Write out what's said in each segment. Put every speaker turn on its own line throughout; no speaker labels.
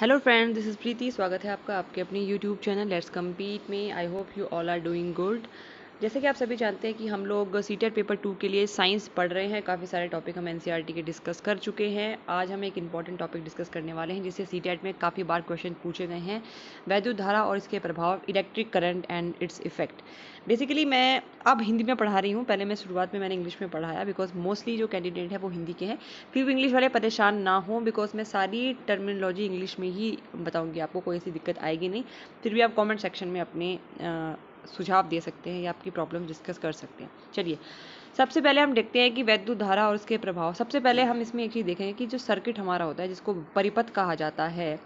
Hello friend, this is प्रीति। स्वागत है आपका आपके अपने यूट्यूब चैनल लेट्स कम्पीट में। I hope you all are doing good. जैसे कि आप सभी जानते हैं कि हम लोग सीटेट पेपर 2 के लिए साइंस पढ़ रहे हैं। काफ़ी सारे टॉपिक हम एनसीईआरटी के डिस्कस कर चुके हैं। आज हम एक इंपॉर्टेंट टॉपिक डिस्कस करने वाले हैं जिससे सीटेट में काफ़ी बार क्वेश्चन पूछे गए हैं, वैद्युत धारा और इसके प्रभाव, electric current and its effect. Basically मैं अब हिंदी में पढ़ा रही हूँ। पहले मैं शुरुआत में मैंने इंग्लिश में पढ़ाया बिकॉज मोस्टली जो कैंडिडेट है वो हिंदी के हैं। फिर भी इंग्लिश वाले परेशान ना हों बिकॉज मैं सारी टर्मिनोलॉजी इंग्लिश में ही बताऊंगी, आपको कोई ऐसी दिक्कत आएगी नहीं। फिर भी आप कमेंट सेक्शन में अपने सुझाव दे सकते हैं या आपकी प्रॉब्लम डिस्कस कर सकते हैं। चलिए, सबसे पहले हम देखते हैं कि वैद्युत धारा और उसके प्रभाव। सबसे पहले हम इसमें एक चीज़ देखेंगे कि जो सर्किट हमारा होता है जिसको परिपथ कहा जाता है,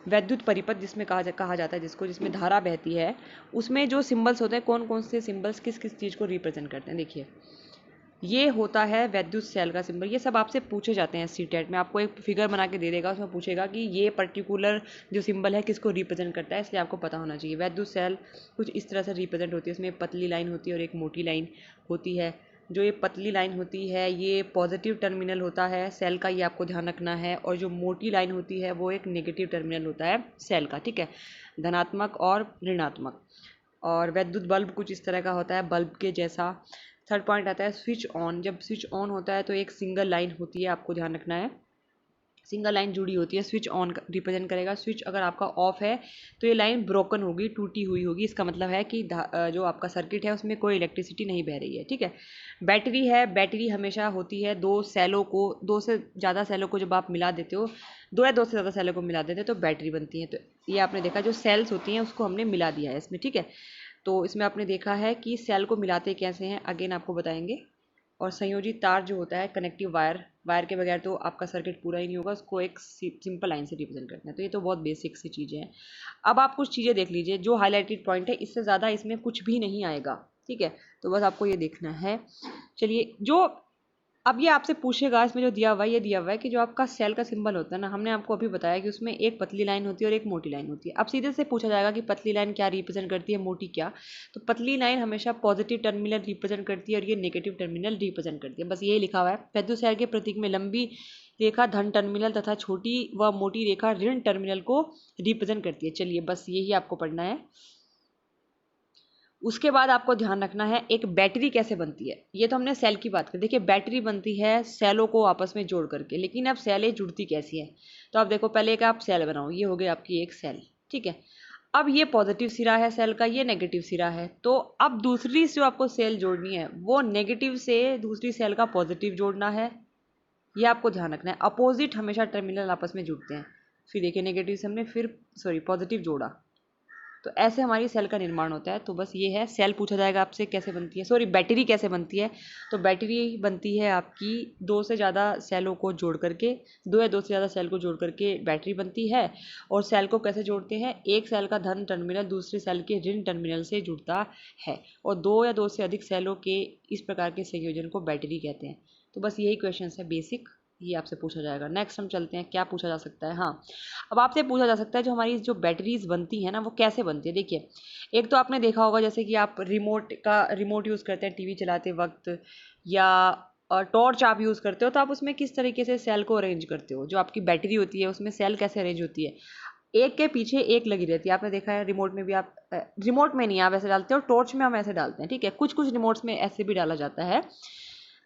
वैद्युत परिपथ जिसमें कहा जाता है जिसमें धारा बहती है, उसमें जो सिंबल्स होते हैं, कौन कौन से सिंबल्स किस किस चीज़ को रिप्रेजेंट करते हैं। देखिए, ये होता है वैद्युत सेल का सिंबल। ये सब आपसे पूछे जाते हैं सीटेट में। आपको एक फिगर बना के दे देगा, उसमें पूछेगा कि ये पर्टिकुलर जो सिंबल है किसको रिप्रेजेंट करता है, इसलिए आपको पता होना चाहिए। वैद्युत सेल कुछ इस तरह से रिप्रेजेंट होती है। इसमें पतली लाइन होती है और एक मोटी लाइन होती है। जो ये पतली लाइन होती है ये पॉजिटिव टर्मिनल होता है सेल का, ये आपको ध्यान रखना है। और जो मोटी लाइन होती है वो एक नेगेटिव टर्मिनल होता है सेल का, ठीक है, धनात्मक और ऋणात्मक। और वैद्युत बल्ब कुछ इस तरह का होता है, बल्ब के जैसा। थर्ड पॉइंट आता है स्विच ऑन। जब स्विच ऑन होता है तो एक सिंगल लाइन होती है, आपको ध्यान रखना है, सिंगल लाइन जुड़ी होती है। स्विच ऑन रिप्रेजेंट करेगा। स्विच अगर आपका ऑफ है तो ये लाइन ब्रोकन होगी, टूटी हुई होगी। इसका मतलब है कि जो आपका सर्किट है उसमें कोई इलेक्ट्रिसिटी नहीं बह रही है, ठीक है। बैटरी है, बैटरी हमेशा होती है दो से ज़्यादा सेलों को जब आप मिला देते हो, दो से ज़्यादा सेलों को मिला देते हैं तो बैटरी बनती है। तो ये आपने देखा, जो सेल्स होती हैं उसको हमने मिला दिया है इसमें, ठीक है। तो इसमें आपने देखा है कि सेल को मिलाते कैसे हैं, अगेन आपको बताएंगे। और संयोजित तार जो होता है, कनेक्टिव वायर, वायर के बगैर तो आपका सर्किट पूरा ही नहीं होगा, उसको एक सिंपल लाइन से रिप्रेजेंट करते हैं। तो ये तो बहुत बेसिक सी चीज़ें हैं। अब आप कुछ चीज़ें देख लीजिए, जो हाईलाइटेड पॉइंट है इससे ज़्यादा इसमें कुछ भी नहीं आएगा, ठीक है। तो बस आपको ये देखना है। चलिए, जो अब ये आपसे पूछेगा, इसमें जो दिया हुआ है, ये दिया हुआ है कि जो आपका सेल का सिंबल होता है ना, हमने आपको अभी बताया कि उसमें एक पतली लाइन होती है और एक मोटी लाइन होती है। अब सीधे से पूछा जाएगा कि पतली लाइन क्या रिप्रेजेंट करती है, मोटी क्या। तो पतली लाइन हमेशा पॉजिटिव टर्मिनल रिप्रेजेंट करती है और ये नेगेटिव टर्मिनल रिप्रेजेंट करती है। बस यही लिखा हुआ है। वैद्युत सेल के प्रतीक में लंबी रेखा धन टर्मिनल तथा छोटी व मोटी रेखा ऋण टर्मिनल को रिप्रेजेंट करती है। चलिए, बस यही आपको पढ़ना है। उसके बाद आपको ध्यान रखना है एक बैटरी कैसे बनती है। ये तो हमने सेल की बात की। देखिए, बैटरी बनती है सेलों को आपस में जोड़ करके, लेकिन अब सेलें जुड़ती कैसी है। तो आप देखो, पहले एक आप सेल बनाओ, ये हो गई आपकी एक सेल, ठीक है। अब ये पॉजिटिव सिरा है सेल का, ये नेगेटिव सिरा है। तो अब दूसरी जो आपको सेल जोड़नी है वो नेगेटिव से दूसरी सेल का पॉजिटिव जोड़ना है। ये आपको ध्यान रखना है। अपोजिट हमेशा टर्मिनल आपस में जुड़ते हैं। फिर देखिए, नेगेटिव से हमने फिर पॉजिटिव जोड़ा, तो ऐसे हमारी सेल का निर्माण होता है। तो बस ये है, सेल पूछा जाएगा आपसे कैसे बनती है, बैटरी कैसे बनती है। तो बैटरी बनती है आपकी दो से ज़्यादा सेलों को जोड़ करके, दो या दो से ज़्यादा सेल को जोड़ करके बैटरी बनती है। और सेल को कैसे जोड़ते हैं, एक सेल का धन टर्मिनल दूसरी सेल के ऋण टर्मिनल से जुड़ता है। और दो या दो से अधिक सेलों के इस प्रकार के संयोजन को बैटरी कहते हैं। तो बस यही क्वेश्चन है बेसिक, ये आपसे पूछा जाएगा। नेक्स्ट हम चलते हैं, क्या पूछा जा सकता है। हाँ, अब आपसे पूछा जा सकता है जो हमारी जो बैटरीज बनती है ना वो कैसे बनती है। देखिए, एक तो आपने देखा होगा जैसे कि आप रिमोट यूज़ करते हैं टीवी चलाते वक्त, या टॉर्च आप यूज़ करते हो, तो आप उसमें किस तरीके से सेल को अरेंज करते हो। जो आपकी बैटरी होती है उसमें सेल कैसे अरेंज होती है, एक के पीछे एक लगी रहती है। आपने देखा है रिमोट में भी, आप रिमोट में नहीं आप ऐसे डालते हो, टॉर्च में हम ऐसे डालते हैं, ठीक है। कुछ कुछ रिमोट्स में ऐसे भी डाला जाता है।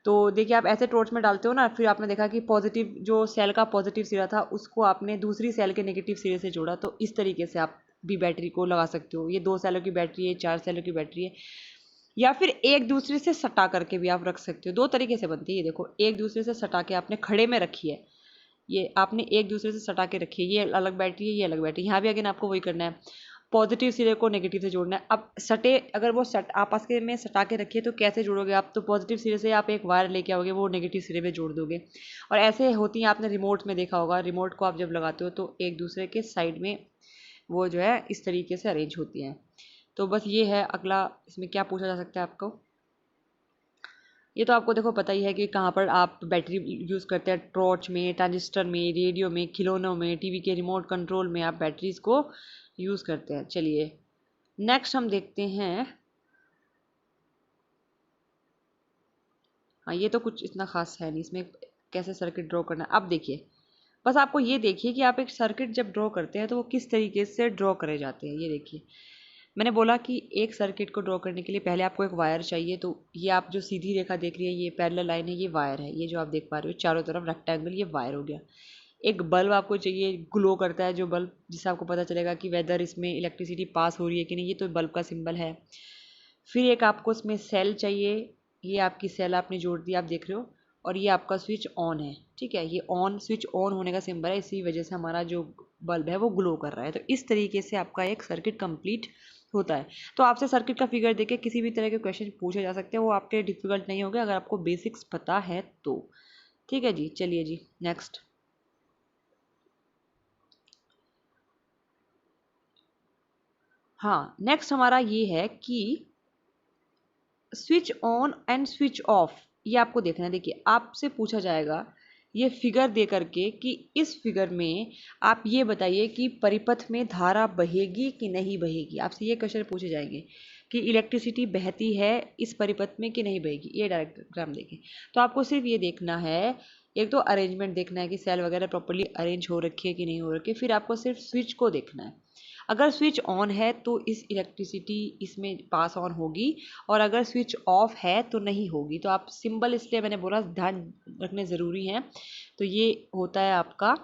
तो देखिए, आप ऐसे टॉर्च में डालते हो ना, फिर आपने देखा कि पॉजिटिव जो सेल का पॉजिटिव सिरा था उसको आपने दूसरी सेल के नेगेटिव सिरे से जोड़ा। तो इस तरीके से आप भी बैटरी को लगा सकते हो। ये 2 सेलों की बैटरी है, 4 सेलों की बैटरी है, या फिर एक दूसरे से सटा करके भी आप रख सकते हो। दो तरीके से बनती है। ये देखो, एक दूसरे से सटा के आपने खड़े में रखी है, ये आपने एक दूसरे से सटा के रखी है, ये अलग बैटरी है, ये अलग बैटरी। यहाँ भी अगेन आपको वही करना है, पॉजिटिव सिरे को नेगेटिव से जोड़ना है। अब सटे, अगर वो आपस के में सटा के रखिए तो कैसे जोड़ोगे आप, तो पॉजिटिव सिरे से आप एक वायर लेके आओगे, वो नेगेटिव सिरे पे जोड़ दोगे। और ऐसे होती हैं, आपने रिमोट में देखा होगा, रिमोट को आप जब लगाते हो तो एक दूसरे के साइड में वो जो है इस तरीके से अरेंज होती हैं। तो बस ये है। अगला इसमें क्या पूछा जा सकता है आपको, ये तो आपको देखो पता ही है कि कहाँ पर आप बैटरी यूज़ करते हैं। टॉर्च में, ट्रांजिस्टर में, रेडियो में, खिलौनों में, टीवी के रिमोट कंट्रोल में आप बैटरीज को यूज़ करते हैं। चलिए, नेक्स्ट हम देखते हैं। हाँ, ये तो कुछ इतना खास है नहीं, इसमें कैसे सर्किट ड्रॉ करना है। अब देखिए, बस आपको ये देखिए कि आप एक सर्किट जब ड्रॉ करते हैं तो वो किस तरीके से ड्रॉ करे जाते हैं। ये देखिए, मैंने बोला कि एक सर्किट को ड्रॉ करने के लिए पहले आपको एक वायर चाहिए। तो ये आप जो सीधी रेखा देख रही है, ये पैरेलल लाइन है, ये वायर है। ये जो आप देख पा रहे हो चारों तरफ रेक्टेंगल, ये वायर हो गया। एक बल्ब आपको चाहिए, ग्लो करता है जो बल्ब, जिससे आपको पता चलेगा कि वेदर इसमें इलेक्ट्रिसिटी पास हो रही है कि नहीं। ये तो बल्ब का सिंबल है। फिर एक आपको इसमें सेल चाहिए। ये आपकी सेल आपने जोड़ दी, आप देख रहे हो। और ये आपका स्विच ऑन है, ठीक है। ये ऑन, स्विच ऑन होने का सिंबल है, इसी वजह से हमारा जो बल्ब है वो ग्लो कर रहा है। तो इस तरीके से आपका एक सर्किट कंप्लीट होता है। तो आपसे सर्किट का फिगर देके किसी भी तरह के क्वेश्चन पूछे जा सकते हैं, वो आपके डिफिकल्ट नहीं होंगे अगर आपको बेसिक्स पता है तो। ठीक है जी, चलिए जी नेक्स्ट। हाँ, नेक्स्ट हमारा ये है कि switch on and switch off. ये आपको देखना है। देखिए, आपसे पूछा जाएगा ये फिगर दे करके कि इस फिगर में आप ये बताइए कि परिपथ में धारा बहेगी कि नहीं बहेगी। आपसे ये क्वेश्चन पूछे जाएंगे कि इलेक्ट्रिसिटी बहती है इस परिपथ में कि नहीं बहेगी। ये डायग्राम देखें। तो आपको सिर्फ ये देखना है, एक तो अरेंजमेंट देखना है कि सेल वगैरह प्रॉपर्ली अरेंज हो रखी है कि नहीं हो रखी है। फिर आपको सिर्फ स्विच को देखना है। अगर स्विच ऑन है तो इस इलेक्ट्रिसिटी इसमें पास ऑन होगी, और अगर स्विच ऑफ है तो नहीं होगी। तो आप सिंबल, इसलिए मैंने बोला ध्यान रखने ज़रूरी हैं। तो ये होता है आपका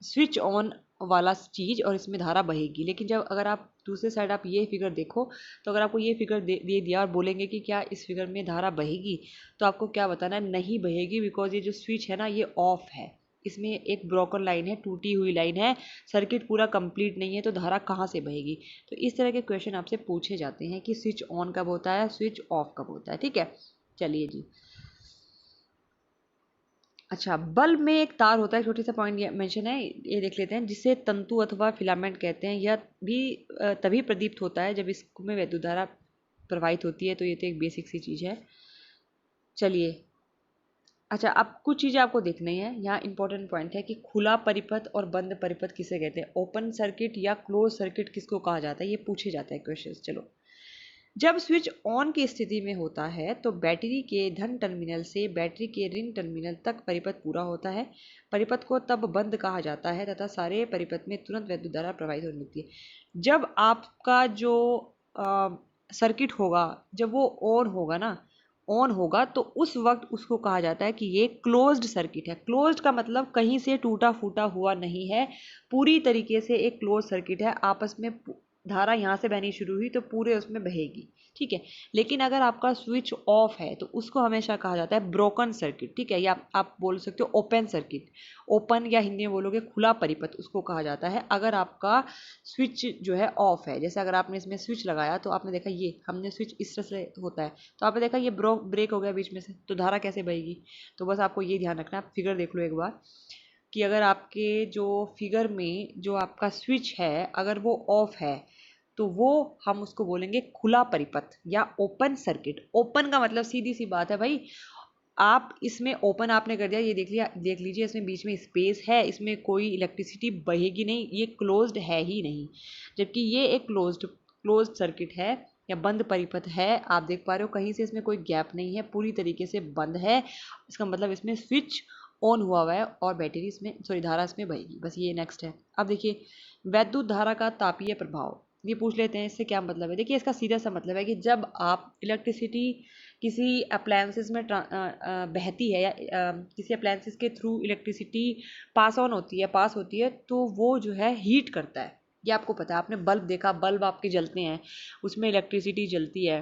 स्विच ऑन वाला चीज़, और इसमें धारा बहेगी। लेकिन जब अगर आप दूसरे साइड आप ये फिगर देखो, तो अगर आपको ये फिगर दे दिया और बोलेंगे कि क्या इस फिगर में धारा बहेगी, तो आपको क्या बताना है, नहीं बहेगी। बिकॉज ये जो स्विच है ना, ये ऑफ है। इसमें एक ब्रोकन लाइन है, टूटी हुई लाइन है, सर्किट पूरा कंप्लीट नहीं है, तो धारा कहाँ से बहेगी। तो इस तरह के क्वेश्चन आपसे पूछे जाते हैं कि स्विच ऑन कब होता है, स्विच ऑफ कब होता है। ठीक है, चलिए जी। अच्छा, बल्ब में एक तार होता है, छोटी सा पॉइंट मेंशन है, ये देख लेते हैं, जिसे तंतु अथवा फिलामेंट कहते हैं। यह भी तभी प्रदीप्त होता है जब इसमें वैद्युत धारा प्रवाहित होती है। तो ये तो एक बेसिक सी चीज़ है। चलिए, अच्छा, अब कुछ चीज़ें आपको देखनी है। यहाँ इंपॉर्टेंट पॉइंट है कि खुला परिपथ और बंद परिपथ किसे कहते हैं, ओपन सर्किट या क्लोज सर्किट किसको कहा जाता है, ये पूछे जाते हैं क्वेश्चंस। चलो, जब स्विच ऑन की स्थिति में होता है तो बैटरी के धन टर्मिनल से बैटरी के ऋण टर्मिनल तक परिपथ पूरा होता है। परिपथ को तब बंद कहा जाता है तथा सारे परिपथ में तुरंत वैद्युत धारा प्रवाहित होने लगती है। जब आपका जो सर्किट होगा, जब वो ऑन होगा ना, ऑन होगा, तो उस वक्त उसको कहा जाता है कि ये क्लोज्ड सर्किट है। क्लोज्ड का मतलब कहीं से टूटा फूटा हुआ नहीं है, पूरी तरीके से एक क्लोज सर्किट है। आपस में धारा यहाँ से बहनी शुरू हुई तो पूरे उसमें बहेगी, ठीक है। लेकिन अगर आपका स्विच ऑफ है तो उसको हमेशा कहा जाता है ब्रोकन सर्किट, ठीक है। या आप बोल सकते हो ओपन सर्किट। ओपन, या हिंदी में बोलोगे खुला परिपथ, उसको कहा जाता है अगर आपका स्विच जो है ऑफ है। जैसे अगर आपने इसमें स्विच लगाया तो आपने देखा, ये हमने स्विच इस तरह से होता है, तो आपने देखा ये ब्रेक हो गया बीच में से, तो धारा कैसे बहेगी। तो बस आपको ये ध्यान रखना है। आप फिगर देख लो एक बार कि अगर आपके जो फिगर में जो आपका स्विच है अगर वो ऑफ है, तो वो हम उसको बोलेंगे खुला परिपथ या ओपन सर्किट। ओपन का मतलब सीधी सी बात है भाई, आप इसमें ओपन आपने कर दिया, ये देख लिया, देख लीजिए इसमें बीच में स्पेस है, इसमें कोई इलेक्ट्रिसिटी बहेगी नहीं, ये क्लोज्ड है ही नहीं। जबकि ये एक क्लोज्ड सर्किट है या बंद परिपथ है। आप देख पा रहे हो कहीं से इसमें कोई गैप नहीं है, पूरी तरीके से बंद है। इसका मतलब इसमें स्विच ऑन हुआ है और बैटरी इसमें, सॉरी, धारा इसमें बहेगी। बस ये नेक्स्ट है। अब देखिए, वैद्युत धारा का तापीय प्रभाव, ये पूछ लेते हैं इससे क्या मतलब है। देखिए, इसका सीधा सा मतलब है कि जब आप इलेक्ट्रिसिटी किसी अप्लायंसेस में बहती है, या किसी अप्लायंसेस के थ्रू इलेक्ट्रिसिटी पास होती है, तो वो जो है हीट करता है। ये आपको पता है, आपने बल्ब देखा, बल्ब आपके जलते हैं, उसमें इलेक्ट्रिसिटी जलती है,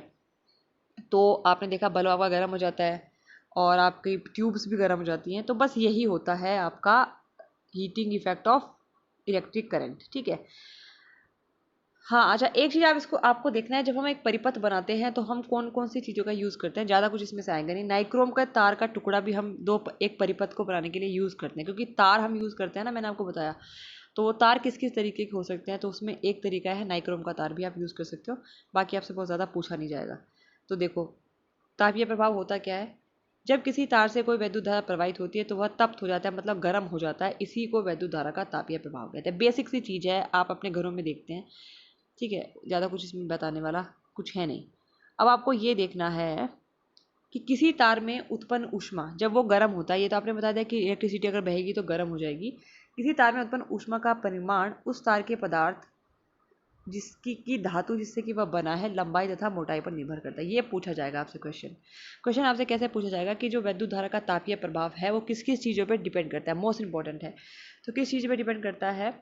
तो आपने देखा बल्ब आपका गर्म हो जाता है और आपकी ट्यूब्स भी गर्म हो जाती हैं। तो बस यही होता है आपका heating effect of electric current, ठीक है। हाँ, अच्छा, एक चीज़ आप इसको आपको देखना है, जब हम एक परिपथ बनाते हैं तो हम कौन कौन सी चीज़ों का यूज़ करते हैं। ज़्यादा कुछ इसमें से आएगा नहीं। नाइक्रोम का तार का टुकड़ा भी हम एक परिपथ को बनाने के लिए यूज़ करते हैं, क्योंकि तार हम यूज़ करते हैं ना, मैंने आपको बताया। तो वो तार किस किस तरीके के हो सकते हैं, तो उसमें एक तरीका है नाइक्रोम का तार भी आप यूज़ कर सकते हो। बाकी आपसे बहुत ज़्यादा पूछा नहीं जाएगा। तो देखो, तापीय प्रभाव होता क्या है, जब किसी तार से कोई वैद्युत धारा प्रवाहित होती है तो वह तप्त हो जाता है, मतलब गर्म हो जाता है। इसी को वैद्युत धारा का तापीय प्रभाव कहते हैं। बेसिक सी चीज़ है, आप अपने घरों में देखते हैं, ठीक है। ज़्यादा कुछ इसमें बताने वाला कुछ है नहीं। अब आपको ये देखना है कि किसी तार में उत्पन्न ऊष्मा जब वो गर्म होता है, ये तो आपने बता दिया कि इलेक्ट्रिसिटी अगर बहेगी तो गर्म हो जाएगी, किसी तार में उत्पन्न ऊष्मा का परिमाण उस तार के पदार्थ जिसकी की धातु जिससे कि वह बना है लंबाई तथा मोटाई पर निर्भर करता है। ये पूछा जाएगा आपसे क्वेश्चन आपसे कैसे पूछा जाएगा कि जो विद्युत धारा का तापीय प्रभाव है वो किस किस चीज़ों पर डिपेंड करता है, मोस्ट इंपॉर्टेंट है। तो किस चीज़ पर डिपेंड करता है,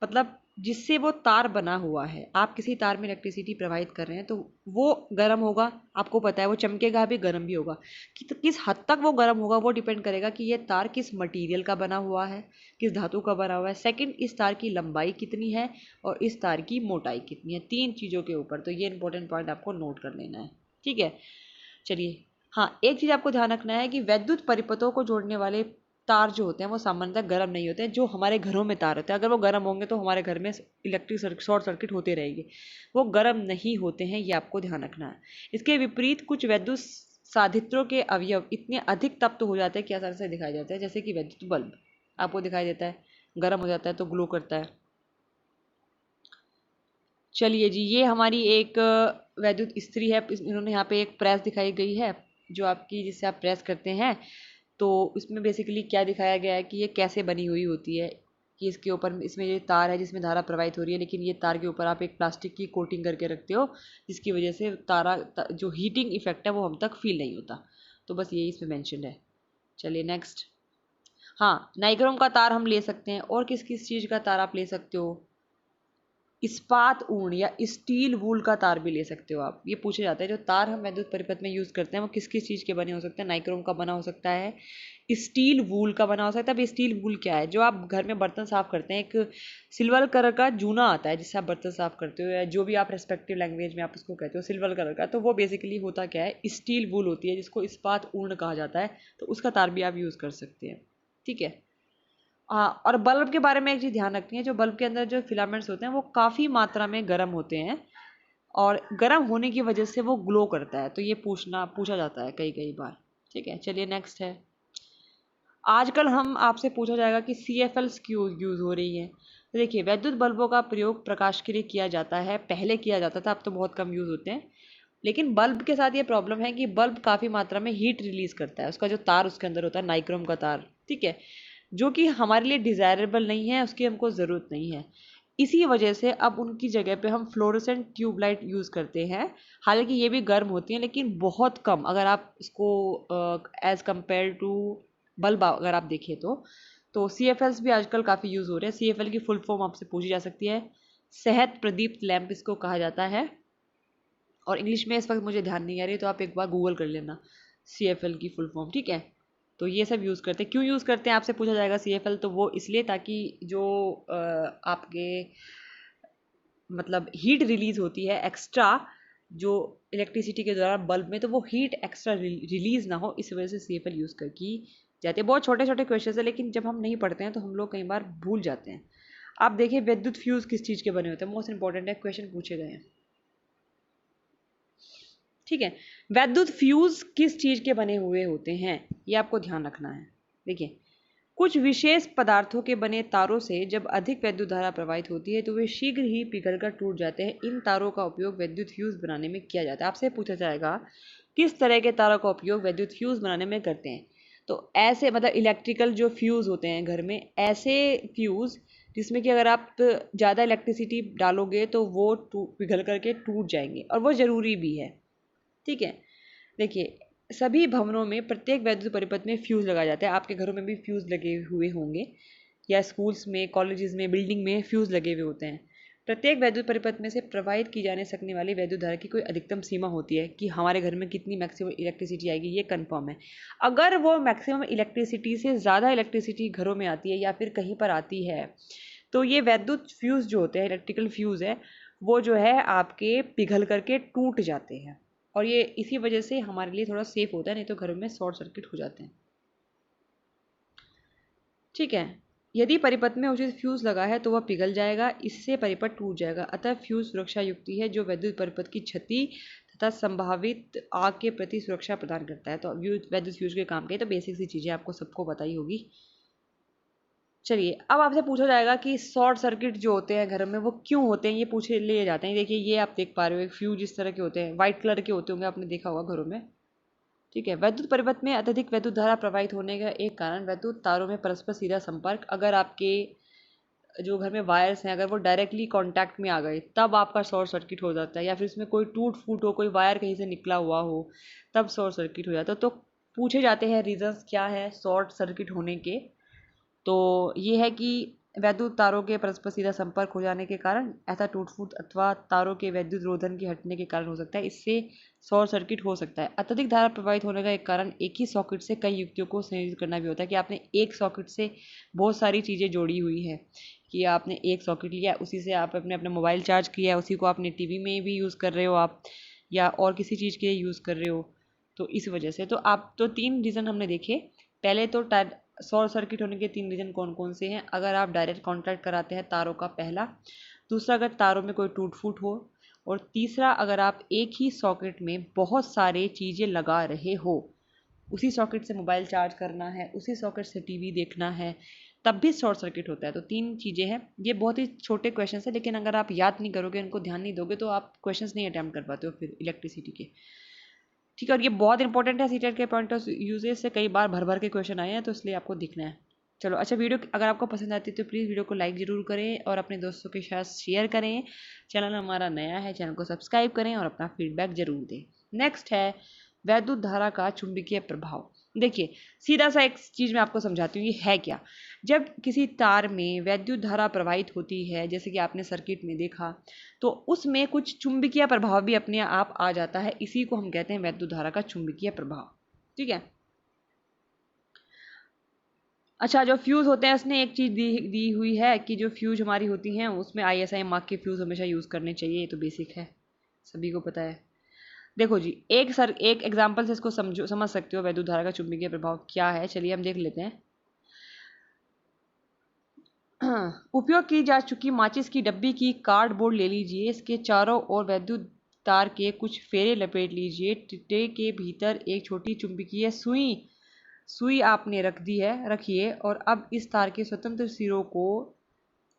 मतलब जिससे वो तार बना हुआ है, आप किसी तार में इलेक्ट्रिसिटी प्रवाहित कर रहे हैं तो वो गर्म होगा, आपको पता है वो चमकेगा भी, गर्म भी होगा। कि तो किस हद तक वो गर्म होगा वो डिपेंड करेगा कि ये तार किस मटेरियल का बना हुआ है, किस धातु का बना हुआ है। सेकंड, इस तार की लंबाई कितनी है और इस तार की मोटाई कितनी है, 3 चीज़ों के ऊपर। तो ये इंपॉर्टेंट पॉइंट आपको नोट कर लेना है, ठीक है। चलिए, हाँ, एक चीज़ आपको ध्यान रखना है कि विद्युत परिपथों को जोड़ने वाले तार जो होते हैं वो सामान्यतः गर्म नहीं होते हैं। जो हमारे घरों में तार होते हैं, अगर वो गर्म होंगे तो हमारे घर में इलेक्ट्रिक शॉर्ट सर्किट होते रहेगी, वो गर्म नहीं होते हैं, ये आपको ध्यान रखना है। इसके विपरीत कुछ विद्युत साधित्रों के अवयव इतने अधिक तप्त हो जाते हैं कि आसानी से दिखाई जाते हैं, जैसे कि विद्युत बल्ब आपको दिखाई देता है, गर्म हो जाता है तो ग्लो करता है। चलिए जी, ये हमारी एक वैद्युत इस्त्री है, इन्होंने यहाँ पे एक प्रेस दिखाई गई है जो आपकी, जिससे आप प्रेस करते हैं। तो इसमें बेसिकली क्या दिखाया गया है कि ये कैसे बनी हुई होती है, कि इसके ऊपर इसमें ये तार है जिसमें धारा प्रवाहित हो रही है, लेकिन ये तार के ऊपर आप एक प्लास्टिक की कोटिंग करके रखते हो जिसकी वजह से जो हीटिंग इफेक्ट है वो हम तक फील नहीं होता। तो बस यही इसमें मैंशन है। चलिए नेक्स्ट। हाँ, नाइक्रोम का तार हम ले सकते हैं, और किस किस चीज़ का तार आप ले सकते हो, इस्पात ऊन या स्टील वूल का तार भी ले सकते हो आप। ये पूछा जाता है जो तार हम विद्युत परिपथ में यूज़ करते हैं वो किस किस चीज़ के बने हो सकते हैं, नाइक्रोम का बना हो सकता है, स्टील वूल का बना हो सकता है। अब स्टील वूल क्या है, जो आप घर में बर्तन साफ करते हैं, एक सिल्वर कलर का जूना आता है जिससे आप बर्तन साफ करते हो, या जो भी आप रेस्पेक्टिव लैंग्वेज में आप उसको कहते हो, सिल्वर कलर का, तो वो बेसिकली होता क्या है, स्टील वूल होती है जिसको इस्पात ऊन कहा जाता है। तो उसका तार भी आप यूज़ कर सकते हैं, ठीक है। हाँ, और बल्ब के बारे में एक चीज़ ध्यान रखनी है, जो बल्ब के अंदर जो फिलामेंट्स होते हैं वो काफ़ी मात्रा में गर्म होते हैं, और गर्म होने की वजह से वो ग्लो करता है। तो ये पूछा जाता है कई कई बार, ठीक है। चलिए नेक्स्ट है। आजकल हम आपसे पूछा जाएगा कि CFLs क्यों यूज़ हो रही है। तो देखिए, विद्युत बल्बों का प्रयोग प्रकाश के लिए किया जाता है, पहले किया जाता था, अब तो बहुत कम यूज़ होते हैं। लेकिन बल्ब के साथ ये प्रॉब्लम है कि बल्ब काफ़ी मात्रा में हीट रिलीज़ करता है, उसका जो तार उसके अंदर होता है नाइक्रोम का तार, ठीक है, जो कि हमारे लिए डिज़ायरेबल नहीं है, उसकी हमको ज़रूरत नहीं है। इसी वजह से अब उनकी जगह पे हम फ्लोरोसेंट ट्यूबलाइट यूज़ करते हैं। हालांकि ये भी गर्म होती हैं लेकिन बहुत कम, अगर आप इसको एज़ कम्पेयर टू बल्ब अगर आप देखें तो CFLs भी आजकल काफ़ी यूज़ हो रहे हैं। CFL की फुल फॉर्म आपसे पूछी जा सकती है, सेहत प्रदीप्त लैंप इसको कहा जाता है, और इंग्लिश में इस वक्त मुझे ध्यान नहीं आ रही, तो आप एक बार गूगल कर लेना CFL की फुल फॉर्म, ठीक है। तो ये सब यूज़ करते हैं। क्यों यूज़ करते हैं आपसे पूछा जाएगा CFL, तो वो इसलिए ताकि जो आपके मतलब हीट रिलीज़ होती है एक्स्ट्रा, जो इलेक्ट्रिसिटी के द्वारा बल्ब में, तो वो हीट एक्स्ट्रा रिलीज़ ना हो, इस वजह से CFL यूज़ कर की जाती है। बहुत छोटे छोटे क्वेश्चन है, लेकिन जब हम नहीं पढ़ते हैं तो हम लोग कई बार भूल जाते हैं। आप देखिए, विद्युत फ्यूज़ किस चीज़ के बने होते हैं, मोस्ट इंपॉर्टेंट है, क्वेश्चन पूछे गए हैं, ठीक है। वैद्युत फ्यूज किस चीज के बने हुए होते हैं, ये आपको ध्यान रखना है। देखिए, कुछ विशेष पदार्थों के बने तारों से जब अधिक विद्युत धारा प्रवाहित होती है तो वे शीघ्र ही पिघलकर टूट जाते हैं। इन तारों का उपयोग विद्युत फ्यूज बनाने में किया जाता है। आपसे पूछा जाएगा किस तरह के तारों का उपयोग विद्युत फ्यूज बनाने में करते हैं। तो ऐसे मतलब इलेक्ट्रिकल जो फ्यूज होते हैं घर में, ऐसे फ्यूज जिसमें कि अगर आप ज़्यादा इलेक्ट्रिसिटी डालोगे तो वो पिघल करके टूट जाएंगे, और वो ज़रूरी भी है, ठीक है। देखिए, सभी भवनों में प्रत्येक वैद्युत परिपथ में फ्यूज़ लगाया जाता है। आपके घरों में भी फ्यूज़ लगे हुए होंगे, या स्कूल्स में, कॉलेजेस में, बिल्डिंग में फ्यूज़ लगे हुए होते हैं। प्रत्येक वैद्युत परिपथ में से प्रवाहित की जाने सकने वाली वैद्युत धारा की कोई अधिकतम सीमा होती है कि हमारे घर में कितनी मैक्सिमम इलेक्ट्रिसिटी आएगी, ये कंफर्म है। अगर वो मैक्सिमम इलेक्ट्रिसिटी से ज़्यादा इलेक्ट्रिसिटी घरों में आती है या फिर कहीं पर आती है, तो ये वैद्युत फ्यूज़ जो होते हैं, इलेक्ट्रिकल फ्यूज़ है, वो जो है आपके पिघल करके टूट जाते हैं, और ये इसी वजह से हमारे लिए थोड़ा सेफ होता है, नहीं तो घरों में शॉर्ट सर्किट हो जाते हैं, ठीक है। यदि परिपथ में उचित फ्यूज लगा है तो वह पिघल जाएगा, इससे परिपथ टूट जाएगा। अतः फ्यूज सुरक्षा युक्ति है जो विद्युत परिपथ की क्षति तथा संभावित आग के प्रति सुरक्षा प्रदान करता है। तो वैद्युत फ्यूज के काम के तो बेसिक सी चीज़ें आपको सबको पता ही होगी। चलिए, अब आपसे पूछा जाएगा कि शॉर्ट सर्किट जो होते हैं घर में वो क्यों होते हैं, ये पूछे लिए जाते हैं। देखिए, ये आप देख पा रहे हो, एक फ्यूज इस तरह के होते हैं, व्हाइट कलर के होते होंगे, आपने देखा होगा घरों में, ठीक है। वैद्युत परिपथ में अत्यधिक वैद्युत धारा प्रवाहित होने का एक कारण वैद्युत तारों में परस्पर सीधा संपर्क, अगर आपके जो घर में वायर्स हैं अगर वो डायरेक्टली कांटेक्ट में आ गए तब आपका शॉर्ट सर्किट हो जाता है, या फिर उसमें कोई टूट फूट हो, कोई वायर कहीं से निकला हुआ हो, तब शॉर्ट सर्किट हो जाता है। तो पूछे जाते हैं रीजंस क्या है शॉर्ट सर्किट होने के। तो ये है कि वैद्युत तारों के परस्पर सीधा संपर्क हो जाने के कारण, ऐसा टूट फूट अथवा तारों के वैद्युत रोधन के हटने के कारण हो सकता है, इससे शॉर्ट सर्किट हो सकता है। अत्यधिक धारा प्रवाहित होने का एक कारण एक ही सॉकेट से कई युक्तियों को संयोजित करना भी होता है, कि आपने एक सॉकेट से बहुत सारी चीज़ें जोड़ी हुई है, कि आपने एक सॉकेट लिया, उसी से आप अपने अपना मोबाइल चार्ज किया, उसी को आपने टीवी में भी यूज़ कर रहे हो आप, या और किसी चीज़ के लिए यूज़ कर रहे हो। तो इस वजह से तो आप तो 3 रीज़न हमने देखे। पहले तो शॉर्ट सर्किट होने के 3 रीज़न कौन कौन से हैं? अगर आप डायरेक्ट कॉन्टैक्ट कराते हैं तारों का, पहला। दूसरा, अगर तारों में कोई टूट फूट हो। और तीसरा, अगर आप एक ही सॉकेट में बहुत सारे चीज़ें लगा रहे हो, उसी सॉकेट से मोबाइल चार्ज करना है, उसी सॉकेट से टीवी देखना है, तब भी शॉर्ट सर्किट होता है। तो 3 चीज़ें हैं। ये बहुत ही छोटे क्वेश्चन है, लेकिन अगर आप याद नहीं करोगे, इनको ध्यान नहीं दोगे, तो आप क्वेश्चन नहीं अटैम्प्ट कर पाते हो फिर इलेक्ट्रिसिटी के। ठीक है। और ये बहुत इंपॉर्टेंट है, सीटेट के पॉइंट ऑफ यूजेज से कई बार भर भर के क्वेश्चन आए हैं, तो इसलिए आपको दिखना है। चलो अच्छा, वीडियो अगर आपको पसंद आती है तो प्लीज़ वीडियो को लाइक ज़रूर करें और अपने दोस्तों के साथ शेयर करें। चैनल हमारा नया है, चैनल को सब्सक्राइब करें और अपना फीडबैक ज़रूर दें। नेक्स्ट है वैद्युत धारा का चुंबकीय प्रभाव। देखिए, सीधा सा एक चीज़ मैं आपको समझाती हूँ, ये है क्या। जब किसी तार में वैद्युत धारा प्रवाहित होती है, जैसे कि आपने सर्किट में देखा, तो उसमें कुछ चुंबकीय प्रभाव भी अपने आप आ जाता है। इसी को हम कहते हैं वैद्युत धारा का चुंबकीय प्रभाव। ठीक है। अच्छा, जो फ्यूज़ होते हैं, उसने एक चीज़ दी हुई है कि जो फ्यूज हमारी होती हैं उसमें ISI मार्क के फ्यूज़ हमेशा यूज़ करने चाहिए। ये तो बेसिक है, सभी को पता है। देखो जी, एक एग्जाम्पल से इसको समझ सकते हो वैद्युत धारा का चुंबकीय प्रभाव क्या है। चलिए हम देख लेते हैं। उपयोग की जा चुकी माचिस की डब्बी की कार्डबोर्ड ले लीजिए, इसके चारों ओर वैद्युत तार के कुछ फेरे लपेट लीजिए, ट्रे के भीतर एक छोटी चुंबकीय सुई आपने रखिए, और अब इस तार के स्वतंत्र सिरों को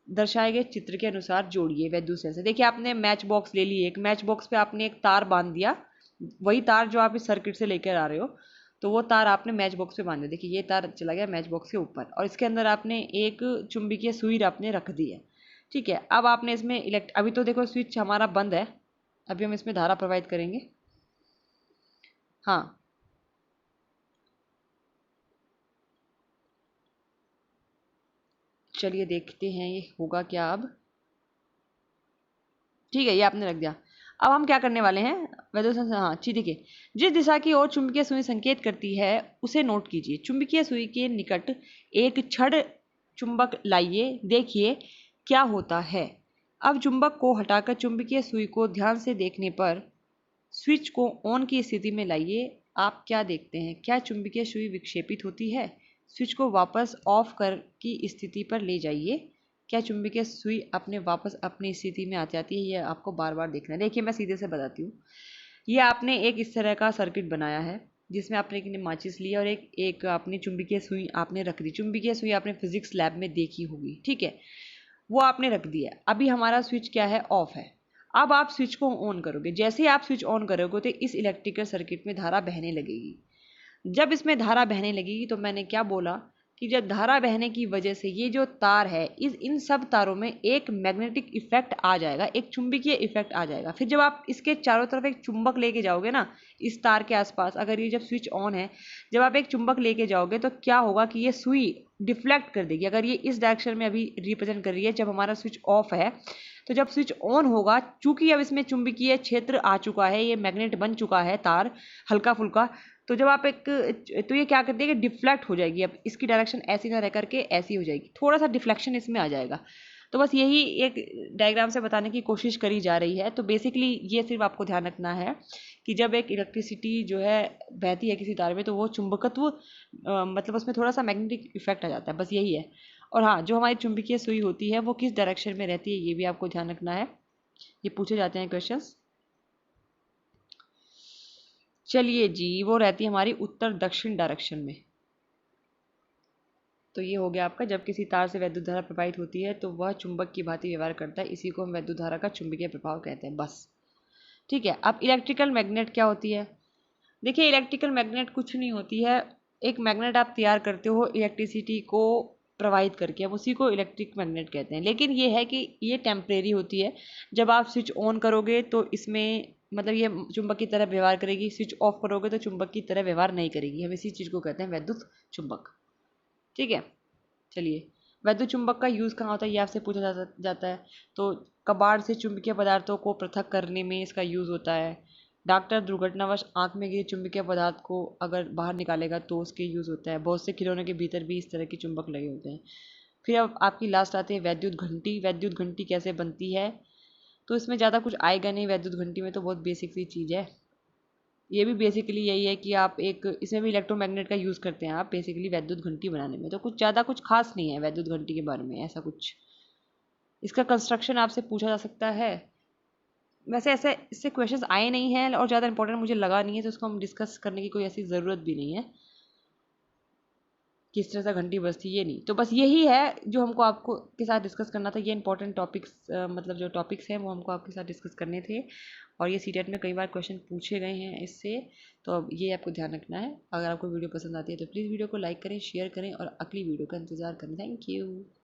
दर्शाए गए चित्र के अनुसार जोड़िए वैद्युत सेल से। देखिए, आपने मैच बॉक्स ले ली, एक मैच बॉक्स पे आपने एक तार बांध दिया, वही तार जो आप इस सर्किट से लेकर आ रहे हो, तो वो तार आपने मैच बॉक्स पे बांध दिया। देखिए, ये तार चला गया मैच बॉक्स के ऊपर, और इसके अंदर आपने एक चुंबकीय सुई आपने रख दी है। ठीक है। अब आपने इसमें अभी तो देखो स्विच हमारा बंद है, अभी हम इसमें धारा प्रवाहित करेंगे। हाँ, चलिए देखते हैं ये होगा क्या अब। ठीक है, ये आपने रख दिया। अब हम क्या करने वाले हैं, वैद्युत हाँ जी, देखिए, जिस दिशा की ओर चुंबकीय सुई संकेत करती है उसे नोट कीजिए। चुंबकीय सुई के निकट एक छड़ चुंबक लाइए, देखिए क्या होता है। अब चुंबक को हटाकर चुंबकीय सुई को ध्यान से देखने पर स्विच को ऑन की स्थिति में लाइए। आप क्या देखते हैं? क्या चुंबकीय सुई विक्षेपित होती है? स्विच को वापस ऑफ कर की स्थिति पर ले जाइए। क्या चुंबकीय सुई अपने वापस अपनी स्थिति में आ जाती है? यह आपको बार बार देखना है। देखिए, मैं सीधे से बताती हूँ। ये आपने एक इस तरह का सर्किट बनाया है, जिसमें आपने एक माचिस लिया और एक आपने चुंबकीय सुई आपने रख दी। चुंबकीय सुई आपने फिजिक्स लैब में देखी होगी, ठीक है, वो आपने रख दिया। अभी हमारा स्विच क्या है, ऑफ है। अब आप स्विच को ऑन करोगे, जैसे ही आप स्विच ऑन करोगे तो इस इलेक्ट्रिकल सर्किट में धारा बहने लगेगी। जब इसमें धारा बहने लगेगी, तो मैंने क्या बोला कि जब धारा बहने की वजह से ये जो तार है, इन सब तारों में एक मैग्नेटिक इफेक्ट आ जाएगा, एक चुंबकीय इफेक्ट आ जाएगा। फिर जब आप इसके चारों तरफ एक चुंबक लेके जाओगे ना, इस तार के आसपास, अगर ये जब स्विच ऑन है, जब आप एक चुंबक लेके जाओगे तो क्या होगा कि ये सुई डिफ्लेक्ट कर देगी। अगर ये इस डायरेक्शन में अभी रिप्रेजेंट कर रही है, जब हमारा स्विच ऑफ है, तो जब स्विच ऑन होगा, चूंकि अब इसमें चुंबकीय क्षेत्र आ चुका है, ये मैग्नेट बन चुका है तार हल्का फुल्का, तो जब आप तो ये क्या कर देगी, डिफ्लेक्ट हो जाएगी। अब इसकी डायरेक्शन ऐसी ना रह करके ऐसी हो जाएगी, थोड़ा सा डिफ्लेक्शन इसमें आ जाएगा। तो बस यही एक डायग्राम से बताने की कोशिश करी जा रही है। तो बेसिकली ये सिर्फ आपको ध्यान रखना है कि जब एक इलेक्ट्रिसिटी जो है बहती है किसी तार में, तो वो चुंबकत्व मतलब उसमें थोड़ा सा मैग्नेटिक इफेक्ट आ जाता है, बस यही है। और हाँ, जो हमारी चुंबकीय सुई होती है वो किस डायरेक्शन में रहती है, ये भी आपको ध्यान रखना है। ये पूछे जाते हैं क्वेश्चंस। चलिए जी, वो रहती है हमारी उत्तर दक्षिण डायरेक्शन में। तो ये हो गया आपका, जब किसी तार से वैद्युत धारा प्रवाहित होती है तो वह चुंबक की भांति व्यवहार करता है, इसी को हम वैद्युत धारा का चुंबकीय प्रभाव कहते हैं, बस। ठीक है। अब इलेक्ट्रिकल मैग्नेट क्या होती है? देखिए, इलेक्ट्रिकल मैग्नेट कुछ नहीं होती है। एक मैग्नेट आप तैयार करते हो इलेक्ट्रिसिटी को प्रोवाइड करके, अब उसी को इलेक्ट्रिक मैग्नेट कहते हैं। लेकिन ये है कि ये टेम्परेरी होती है। जब आप स्विच ऑन करोगे तो इसमें मतलब ये चुंबक की तरह व्यवहार करेगी, स्विच ऑफ करोगे तो चुंबक की तरह व्यवहार नहीं करेगी। हम इसी चीज़ को कहते हैं वैद्युत चुंबक। ठीक है, चलिए। वैद्युत चुंबक का यूज़ कहाँ होता है ये आपसे पूछा जाता है। तो कबाड़ से चुंबकीय पदार्थों को पृथक करने में इसका यूज़ होता है। डॉक्टर दुर्घटनावश आंख में गिरे चुंबकीय पदार्थ को अगर बाहर निकालेगा तो उसके यूज़ होता है। बहुत से खिलौनों के भीतर भी इस तरह के चुंबक लगे होते हैं। फिर अब आपकी लास्ट आती है वैद्युत घंटी। वैद्युत घंटी कैसे बनती है? तो इसमें ज़्यादा कुछ आएगा नहीं वैद्युत घंटी में, तो बहुत बेसिक सी चीज़ है। ये भी बेसिकली यही है कि आप एक इसमें भी इलेक्ट्रोमैग्नेट का यूज़ करते हैं आप बेसिकली वैद्युत घंटी बनाने में। तो कुछ ज़्यादा कुछ खास नहीं है वैद्युत घंटी के बारे में ऐसा कुछ। इसका कंस्ट्रक्शन आपसे पूछा जा सकता है। वैसे ऐसे इससे क्वेश्चंस आए नहीं हैं और ज़्यादा इंपॉर्टेंट मुझे लगा नहीं है, तो इसको हम डिस्कस करने की कोई ऐसी ज़रूरत भी नहीं है। किस तरह से घंटी बजती ये नहीं, तो बस यही है जो हमको आपको के साथ डिस्कस करना था। ये इंपॉर्टेंट टॉपिक्स मतलब जो टॉपिक्स हैं वो हमको आपके साथ डिस्कस करने थे। और ये सीटेट में कई बार क्वेश्चन पूछे गए हैं इससे, तो अब ये आपको ध्यान रखना है। अगर आपको वीडियो पसंद आती है तो प्लीज़ वीडियो को लाइक करें, शेयर करें और अगली वीडियो का इंतज़ार करें। Thank you.